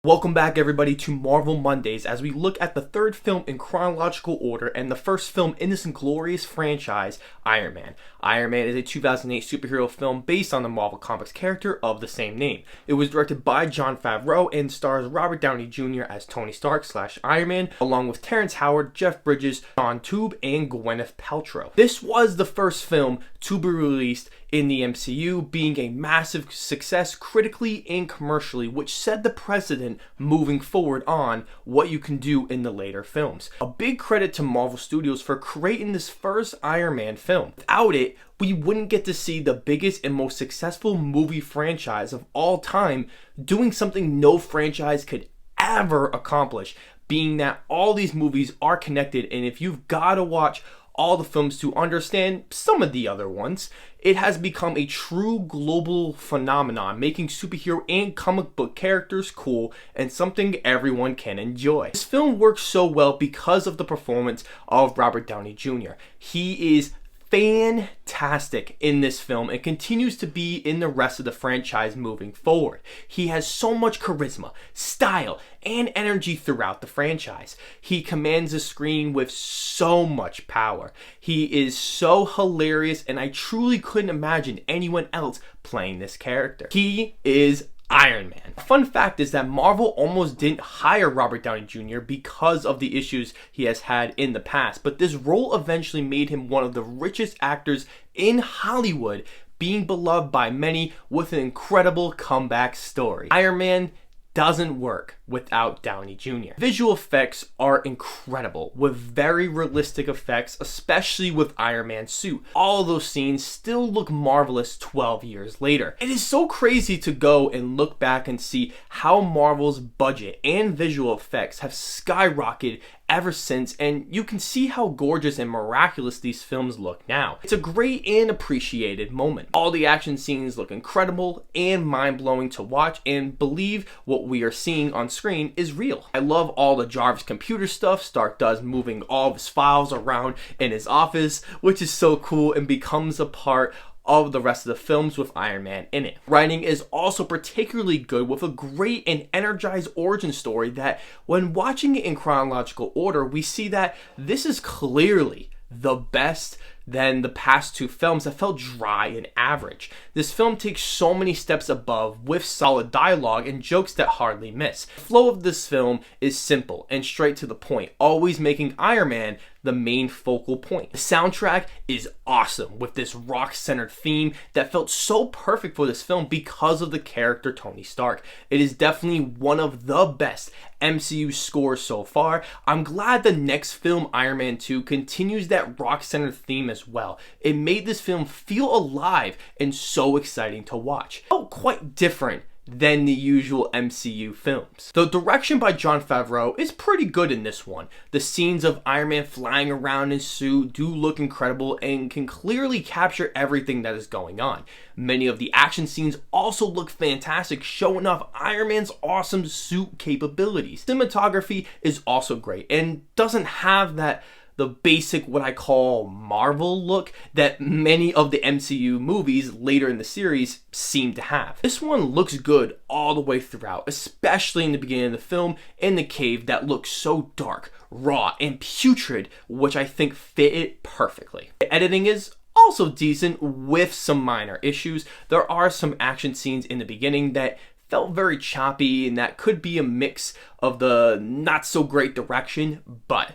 Welcome back everybody to Marvel Mondays as we look at the third film in chronological order and the first film in this glorious franchise, Iron Man. Iron Man is a 2008 superhero film based on the Marvel Comics character of the same name. It was directed by Jon Favreau and stars Robert Downey Jr. as Tony Stark / Iron Man, along with Terrence Howard, Jeff Bridges, Sean Toob, and Gwyneth Paltrow. This was the first film to be released in the MCU, being a massive success critically and commercially, which set the precedent moving forward on what you can do in the later films. A big credit to Marvel Studios for creating this first Iron Man film. Without it, we wouldn't get to see the biggest and most successful movie franchise of all time doing something no franchise could ever accomplish, being that all these movies are connected, and if you've got to watch all the films to understand some of the other ones, it has become a true global phenomenon, making superhero and comic book characters cool and something everyone can enjoy. This film works so well because of the performance of Robert Downey Jr. He is fantastic in this film and continues to be in the rest of the franchise moving forward. He has so much charisma, style, and energy throughout the franchise. He commands the screen with so much power. He is so hilarious, and I truly couldn't imagine anyone else playing this character. He is Iron Man. Fun fact is that Marvel almost didn't hire Robert Downey Jr. because of the issues he has had in the past, but this role eventually made him one of the richest actors in Hollywood, being beloved by many with an incredible comeback story. Iron Man doesn't work without Downey Jr. Visual effects are incredible, with very realistic effects, especially with Iron Man's suit. All of those scenes still look marvelous 12 years later. It is so crazy to go and look back and see how Marvel's budget and visual effects have skyrocketed ever since, and you can see how gorgeous and miraculous these films look now. It's a great and appreciated moment. All the action scenes look incredible and mind-blowing to watch, and believe what we are seeing on screen is real. I love all the Jarvis computer stuff Stark does, moving all of his files around in his office, which is so cool and becomes a part of the rest of the films with Iron Man in it. Writing is also particularly good, with a great and energized origin story that, when watching it in chronological order, we see that this is clearly the best than the past two films that felt dry and average. This film takes so many steps above, with solid dialogue and jokes that hardly miss. The flow of this film is simple and straight to the point, always making Iron Man the main focal point. The soundtrack is awesome, with this rock-centered theme that felt so perfect for this film because of the character Tony Stark. It is definitely one of the best MCU scores so far. I'm glad the next film, Iron Man 2, continues that rock-centered theme as well. It made this film feel alive and so exciting to watch. It felt quite different than the usual MCU films. The direction by Jon Favreau is pretty good in this one. The scenes of Iron Man flying around in his suit do look incredible and can clearly capture everything that is going on. Many of the action scenes also look fantastic, showing off Iron Man's awesome suit capabilities. Cinematography is also great and doesn't have the basic, what I call Marvel look that many of the MCU movies later in the series seem to have. This one looks good all the way throughout, especially in the beginning of the film in the cave that looks so dark, raw, and putrid, which I think fit it perfectly. The editing is also decent with some minor issues. There are some action scenes in the beginning that felt very choppy, and that could be a mix of the not so great direction, but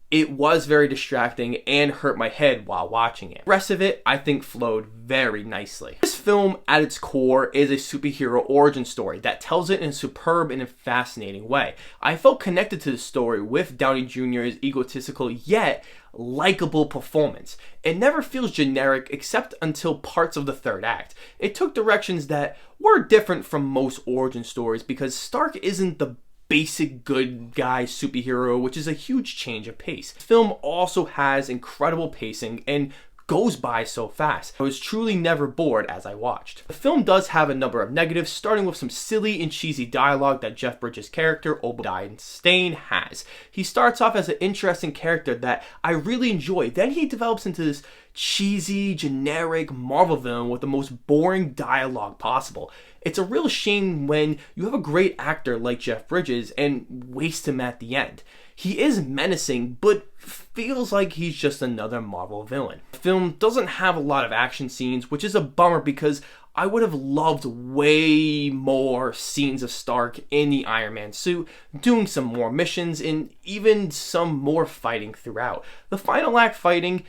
it was very distracting and hurt my head while watching it. The rest of it, I think, flowed very nicely. This film, at its core, is a superhero origin story that tells it in a superb and fascinating way. I felt connected to the story with Downey Jr.'s egotistical yet likable performance. It never feels generic except until parts of the third act. It took directions that were different from most origin stories because Stark isn't the basic good guy superhero, which is a huge change of pace. The film also has incredible pacing and goes by so fast. I was truly never bored as I watched. The film does have a number of negatives, starting with some silly and cheesy dialogue that Jeff Bridges' character, Obadiah Stane, has. He starts off as an interesting character that I really enjoy, then he develops into this cheesy, generic Marvel villain with the most boring dialogue possible. It's a real shame when you have a great actor like Jeff Bridges and waste him at the end. He is menacing, but feels like he's just another Marvel villain. The film doesn't have a lot of action scenes, which is a bummer because I would have loved way more scenes of Stark in the Iron Man suit, doing some more missions, and even some more fighting throughout. The final act fighting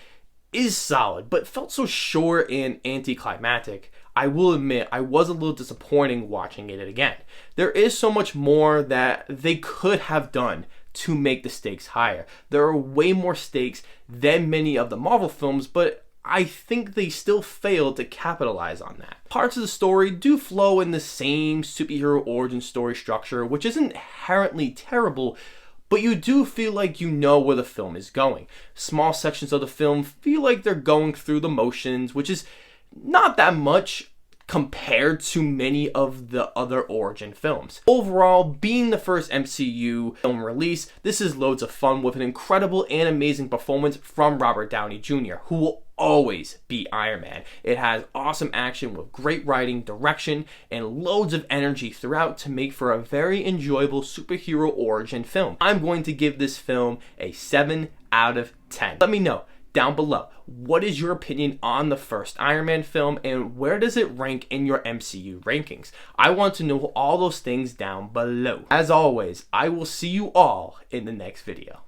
is solid, but felt so short and anticlimactic. I will admit, I was a little disappointed watching it again. There is so much more that they could have done to make the stakes higher. There are way more stakes than many of the Marvel films, but I think they still failed to capitalize on that. Parts of the story do flow in the same superhero origin story structure, which isn't inherently terrible, but you do feel like you know where the film is going. Small sections of the film feel like they're going through the motions, which is not that much compared to many of the other origin films. Overall, being the first MCU film release, this is loads of fun with an incredible and amazing performance from Robert Downey Jr., who will always be Iron Man. It has awesome action with great writing, direction, and loads of energy throughout to make for a very enjoyable superhero origin film. I'm going to give this film a 7 out of 10. Let me know down below, what is your opinion on the first Iron Man film and where does it rank in your MCU rankings? I want to know all those things down below. As always, I will see you all in the next video.